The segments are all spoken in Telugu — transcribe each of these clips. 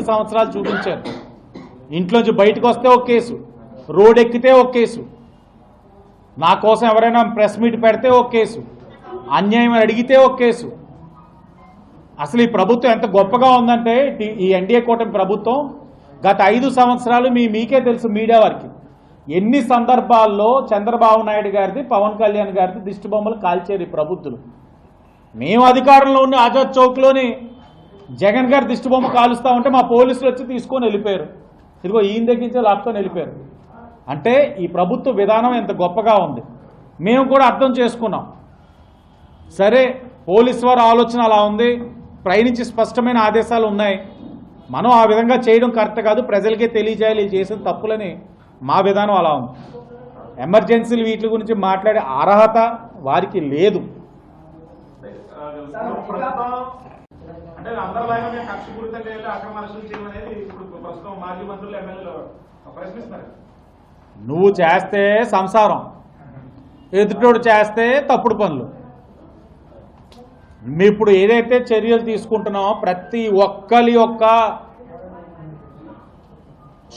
సంవత్సరాలు చూపించారు. ఇంట్లోంచి బయటకు వస్తే ఒక కేసు, రోడ్ ఎక్కితే ఒక కేసు, నా కోసం ఎవరైనా ప్రెస్ మీట్ పెడితే ఒక కేసు, అన్యాయం అడిగితే ఒక కేసు. అసలు ఈ ప్రభుత్వం ఎంత గొప్పగా ఉందంటే ఈ ఎన్డీఏ కూటమి ప్రభుత్వం గత 5 సంవత్సరాలు మీకే తెలుసు, మీడియా వారికి ఎన్ని సందర్భాల్లో చంద్రబాబు నాయుడు గారిది, పవన్ కళ్యాణ్ గారిది దిష్టి బొమ్మలు కాల్చారు ఈ ప్రభుత్వం. మేము అధికారంలో ఉన్న ఆజాద్ చౌక్లోని జగన్ గారి దిష్టి బొమ్మ కాలుస్తూ ఉంటే మా పోలీసులు వచ్చి తీసుకొని వెళ్ళిపోయారు. ఇదిగో ఈయన దగ్గర లాక్కొని వెళ్ళిపోయారు. అంటే ఈ ప్రభుత్వ విధానం ఎంత గొప్పగా ఉంది. మేము కూడా అర్థం చేసుకున్నాం. సరే, పోలీసు వారి ఆలోచన అలా ఉంది, పై నుంచి స్పష్టమైన ఆదేశాలు ఉన్నాయి, మనం ఆ విధంగా చేయడం కరెక్ట్ కాదు, ప్రజలకే తెలియజేయాలి చేసిన తప్పులని మా విధానం అలా ఉంది. ఎమర్జెన్సీలు వీటి గురించి మాట్లాడే అర్హత వారికి లేదు. నువ్వు చేస్తే సంసారం, ఎదుటోడు చేస్తే తప్పుడు పనులు. మీ ఇప్పుడు ఏదైతే చర్యలు తీసుకుంటున్నామో ప్రతి ఒక్కరి యొక్క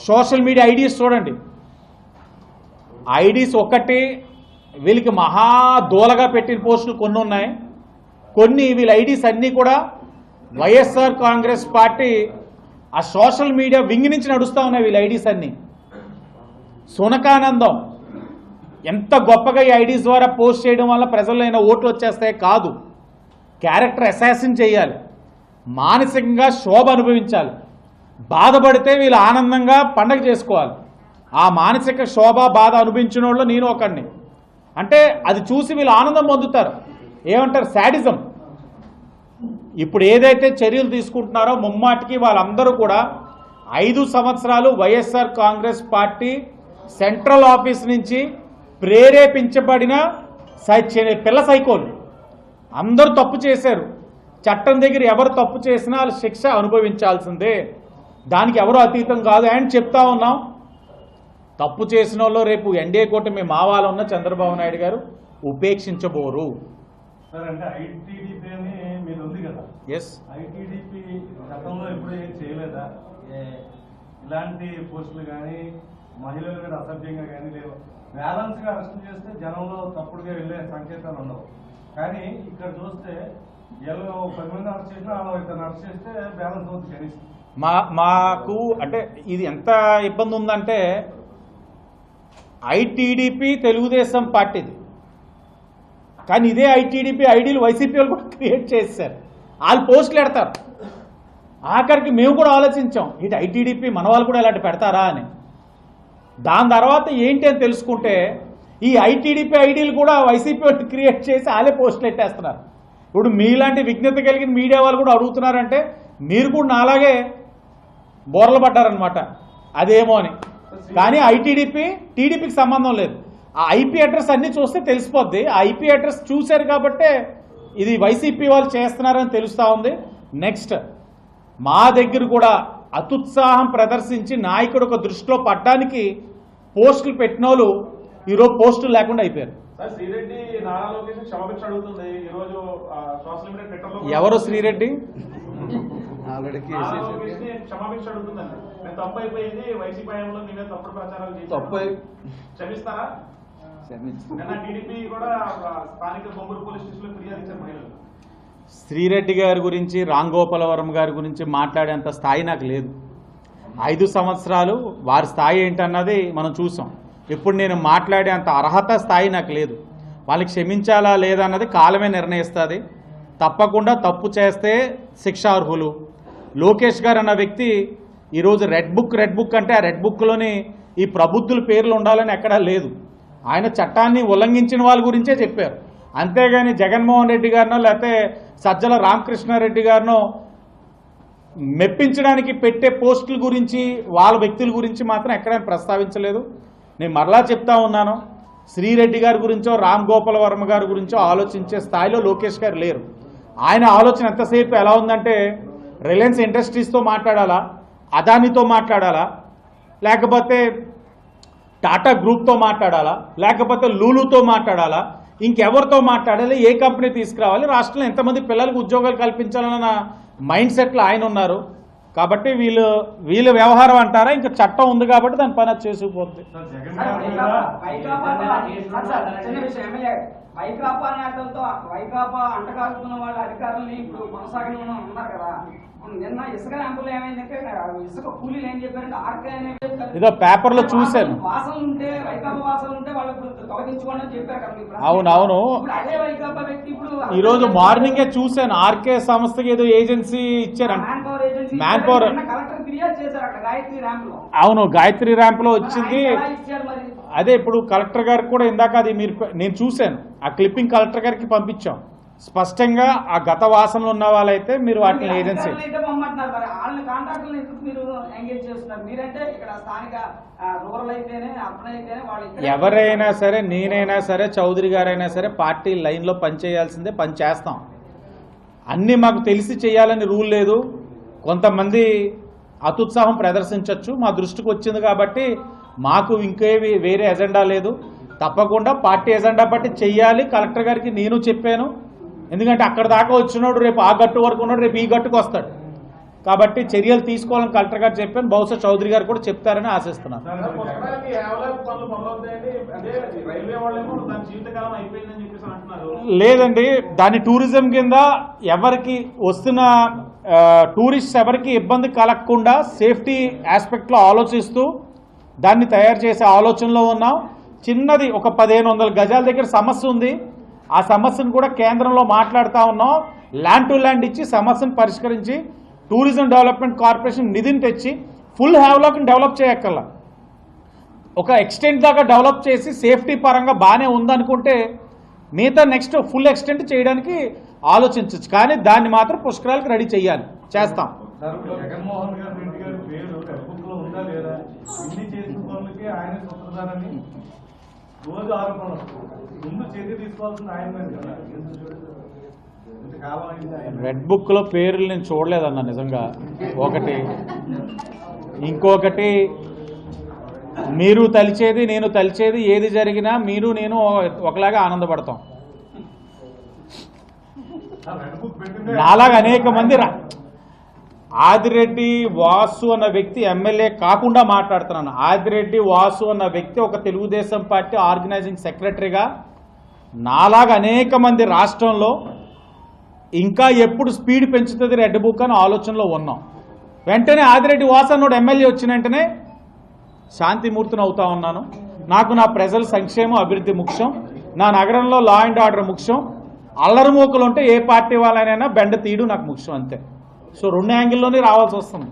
సోషల్ మీడియా ఐడీస్ చూడండి. ఐడీస్ ఒకటి వీళ్ళకి మహా దూలగా పెట్టిన పోస్టులు కొన్ని ఉన్నాయి. కొన్ని వీళ్ళ ఐడీస్ అన్నీ కూడా వైఎస్ఆర్ కాంగ్రెస్ పార్టీ ఆ సోషల్ మీడియా వింగ్ నుంచి నడుస్తూ ఉన్నాయి. వీళ్ళ ఐడీస్ అన్నీ సునకానందం. ఎంత గొప్పగా ఈ ఐడీస్ ద్వారా పోస్ట్ చేయడం వల్ల ప్రజల్లో అయినా ఓట్లు వచ్చేస్తాయి కాదు, క్యారెక్టర్ అసాసిన్ చేయాలి, మానసికంగా శోభ అనుభవించాలి, బాధపడితే వీళ్ళు ఆనందంగా పండగ చేసుకోవాలి. ఆ మానసిక శోభ బాధ అనుభవించిన వాళ్ళు నేను ఒకడిని. అంటే అది చూసి వీళ్ళు ఆనందం పొందుతారు. ఏమంటారు? శాడిజం. ఇప్పుడు ఏదైతే చర్యలు తీసుకుంటున్నారో ముమ్మాటికి వాళ్ళందరూ కూడా 5 సంవత్సరాలు YSR Congress party central office నుంచి ప్రేరేపించబడిన పిల్ల సైకోలు. అందరూ తప్పు చేశారు. చట్టం దగ్గర ఎవరు తప్పు చేసినా వాళ్ళు శిక్ష అనుభవించాల్సిందే, దానికి ఎవరు అతీతం కాదు అని చెప్తా ఉన్నాం. తప్పు చేసిన వాళ్ళు రేపు ఎన్డీఏ కూటమి మావాలో ఉన్న చంద్రబాబు నాయుడు గారు ఉపేక్షించబోరు. సార్, అంటే ఐటీడీపీ అని మీరు ఉంది కదా, ఐటీడీపీ గతంలో ఎప్పుడు ఏం చేయలేదా? ఇలాంటి పోస్టులు కానీ మహిళల మీద అసభ్యంగా కానీ లేవు. బ్యాలెన్స్గా అరెస్ట్ చేస్తే జనంలో తప్పుడుగా వెళ్ళే సంకేతాలు ఉండవు. కానీ ఇక్కడ చూస్తే 10 మంది అరెస్ట్ చేసినా 60 అరెస్ట్ చేస్తే బ్యాలెన్స్ అవుతుంది కనీసం. మాకు అంటే ఇది ఎంత ఇబ్బంది ఉందంటే ఐటీడీపీ తెలుగుదేశం పార్టీది, కానీ ఇదే ఐటీడీపీ ఐడీలు వైసీపీ వాళ్ళు కూడా క్రియేట్ చేశారు. వాళ్ళు పోస్టులు పెడతారు. ఆఖరికి మేము కూడా ఆలోచించాం, ఇటు ఐటీడీపీ మన వాళ్ళు కూడా ఇలాంటి పెడతారా అని. దాని తర్వాత ఏంటి అని తెలుసుకుంటే ఈ ఐటీడీపీ ఐడీలు కూడా వైసీపీ వాళ్ళు క్రియేట్ చేసి వాళ్ళే పోస్టులు పెట్టేస్తున్నారు. ఇప్పుడు మీలాంటి విజ్ఞత కలిగిన మీడియా వాళ్ళు కూడా అడుగుతున్నారంటే మీరు కూడా నాలాగే బోర్లు పడ్డారనమాట అదేమో అని. కానీ టీడీపీకి సంబంధం లేదు. ఆ ఐపీ అడ్రస్ అన్నీ చూస్తే తెలిసిపోద్ది. ఆ ఐపీ అడ్రస్ చూశారు కాబట్టే ఇది వైసీపీ వాళ్ళు చేస్తున్నారని తెలుస్తూ ఉంది. నెక్స్ట్ మా దగ్గర కూడా అత్యుత్సాహం ప్రదర్శించి నాయకుడు ఒక దృష్టిలో పడ్డానికి పోస్టులు పెట్టిన వాళ్ళు ఈరోజు పోస్టులు లేకుండా అయిపోయారు. ఎవరు శ్రీరెడ్డి? శ్రీరెడ్డి గారి గురించి, రామ్ గోపాల్ వర్మ గారి గురించి మాట్లాడేంత స్థాయి నాకు లేదు. 5 సంవత్సరాలు వారి స్థాయి ఏంటన్నది మనం చూసాం. ఇప్పుడు నేను మాట్లాడేంత అర్హత స్థాయి నాకు లేదు. వాళ్ళకి క్షమించాలా లేదా అన్నది కాలమే నిర్ణయిస్తుంది. తప్పకుండా తప్పు చేస్తే శిక్షార్హులు. లోకేష్ గారు అన్న వ్యక్తి ఈరోజు రెడ్ బుక్ అంటే ఆ రెడ్ బుక్లోని ఈ ప్రబుద్ధుల పేర్లు ఉండాలని ఎక్కడా లేదు. ఆయన చట్టాన్ని ఉల్లంఘించిన వాళ్ళ గురించే చెప్పారు. అంతేగాని జగన్మోహన్ రెడ్డి గారినో లేకపోతే సజ్జల రామకృష్ణారెడ్డి గారినో మెప్పించడానికి పెట్టే పోస్టుల గురించి, వాళ్ళ వ్యక్తుల గురించి మాత్రం ఎక్కడైనా ప్రస్తావించలేదు. నేను మరలా చెప్తా ఉన్నాను, శ్రీరెడ్డి గారి గురించో రామ్ గోపాల్ వర్మ గారి గురించో ఆలోచించే స్థాయిలో లోకేష్ గారు లేరు. ఆయన ఆలోచన ఎంతసేపు ఎలా ఉందంటే రిలయన్స్ ఇండస్ట్రీస్తో మాట్లాడాలా, అదానితో మాట్లాడాలా, లేకపోతే టాటా గ్రూప్తో మాట్లాడాలా, లేకపోతే లూలుతో మాట్లాడాలా, ఇంకెవరితో మాట్లాడాలి, ఏ కంపెనీ తీసుకురావాలి, రాష్ట్రంలో ఎంతమంది పిల్లలకు ఉద్యోగాలు కల్పించాలన్న మైండ్ సెట్లో ఆయన ఉన్నారు. కాబట్టి వీళ్ళు వ్యవహారం అంటారా, ఇంకా చట్టం ఉంది కాబట్టి దాని పని అది చేసుకుపోతుంది. సార్ జగన్ గారు కూడా వైకాపా నేతలతో వైకాపా అంటకాగుతున్న వాళ్ళ అధికారులని ఇప్పుడు కొనసాగిన ఉన్నారు కదా. నిన్న ఇసుక ర్యాంపులు ఏమైందంటే ఇసుక కూలీలు ఏం చెప్పారంటే ఆర్కే అనే ఇదో పేపర్లో చూశాను. వాసనలు ఉంటే వైకాపా వాసనలు ఉంటే వాళ్ళు తొలగించుకోండి అని చెప్పారు కదా. అవునవును, ఇప్పుడు అదే వైకాపా వ్యక్తి ఇప్పుడు ఈరోజు మార్నింగే చూశాను. ఆర్కే సంస్థకి ఏదో ఏజెన్సీ ఇచ్చారంట, మ్యాన్ పవర్. కలెక్టర్ ఫిర్యాదు చేశారు అక్కడ గాయత్రి ర్యాంప్ లో. అవును, గాయత్రి ర్యాంప్ లో వచ్చింది. ఇచ్చారు మరి. అదే ఇప్పుడు కలెక్టర్ గారికి కూడా ఇందాక అది నేను చూశాను, ఆ క్లిప్పింగ్ కలెక్టర్ గారికి పంపించాం. స్పష్టంగా ఆ గత వాసనలు ఉన్న వాళ్ళైతే మీరు వాటిని ఏజెన్సీ ఎవరైనా సరే, నేనైనా సరే, చౌదరి గారైనా సరే, పార్టీ లైన్లో పనిచేయాల్సిందే, పని చేస్తాం. అన్నీ మాకు తెలిసి చేయాలని రూల్ లేదు. కొంతమంది అత్యుత్సాహం ప్రదర్శించవచ్చు, మా దృష్టికి వచ్చింది కాబట్టి మాకు ఇంకేవి వేరే ఎజెండా లేదు. తప్పకుండా పార్టీ ఎజెండా బట్టి చెయ్యాలి. కలెక్టర్ గారికి నేను చెప్పాను, ఎందుకంటే అక్కడ దాకా వచ్చినాడు రేపు ఆ గట్టు వరకు ఉన్నాడు, రేపు ఈ గట్టుకు వస్తాడు. కాబట్టి చర్యలు తీసుకోవాలని కలెక్టర్ గారు చెప్పాను. బహుశా చౌదరి గారు కూడా చెప్తారని ఆశిస్తున్నాను. లేదండి, దాని టూరిజం కింద ఎవరికి వస్తున్న టూరిస్ట్ ఎవరికి ఇబ్బంది కలగకుండా సేఫ్టీ ఆస్పెక్ట్లో ఆలోచిస్తూ దాన్ని తయారు చేసే ఆలోచనలో ఉన్నాం. చిన్నది ఒక 1500 గజాల దగ్గర సమస్య ఉంది. ఆ సమస్యను కూడా కేంద్రంలో మాట్లాడుతూ ఉన్నాం. ల్యాండ్ టు ల్యాండ్ ఇచ్చి సమస్యను పరిష్కరించి టూరిజం డెవలప్మెంట్ కార్పొరేషన్ నిధిని తెచ్చి ఫుల్ హ్యావ్లాక్ని డెవలప్ చేయక్కర్లా, ఒక ఎక్స్టెంట్ దాకా డెవలప్ చేసి సేఫ్టీ పరంగా బాగానే ఉందనుకుంటే మిగతా నెక్స్ట్ ఫుల్ ఎక్స్టెంట్ చేయడానికి ఆలోచించవచ్చు. కానీ దాన్ని మాత్రం పుష్కరాలకు రెడీ చేయాలి, చేస్తాం. జగన్మోహన్ రెడ్డి గారి పేరు బుక్ లో ఉందా లేదా, ఇన్ని చేసిన పనులకి ఆయన సూత్రధారని రోజు ఆరోపణలు. ముందు చర్య తీసుకోవాల్సింది ఆయన మీద కదా. రెడ్ బుక్ లో పేర్లు నేను చూడలేదన్న నిజంగా. ఒకటి, ఇంకొకటి, మీరు తలిచేది నేను తలిచేది ఏది జరిగినా మీరు నేను ఒకలాగా ఆనందపడతాం. నాలాగా అనేక మంది ఆదిరెడ్డి వాసు అన్న వ్యక్తి ఎమ్మెల్యే కాకుండా మాట్లాడుతున్నాను. ఆదిరెడ్డి వాసు అన్న వ్యక్తి ఒక తెలుగుదేశం పార్టీ ఆర్గనైజింగ్ సెక్రటరీగా నాలాగా అనేక మంది రాష్ట్రంలో ఇంకా ఎప్పుడు స్పీడ్ పెంచుతుంది రెడ్ బుక్ అని ఆలోచనలో ఉన్నాం. వెంటనే ఆదిరెడ్డి వాసు అన్నోడు ఎమ్మెల్యే వచ్చిన వెంటనే శాంతిమూర్తిని అవుతా ఉన్నాను. నాకు నా ప్రజల సంక్షేమం అభివృద్ధి ముఖ్యం, నా నగరంలో లా అండ్ ఆర్డర్ ముఖ్యం. అల్లరి మూకలు ఉంటే ఏ పార్టీ వాళ్ళైనా బెండ తీయడం నాకు ముఖ్యం, అంతే. సో 2 యాంగిల్లోనే రావాల్సి వస్తుంది.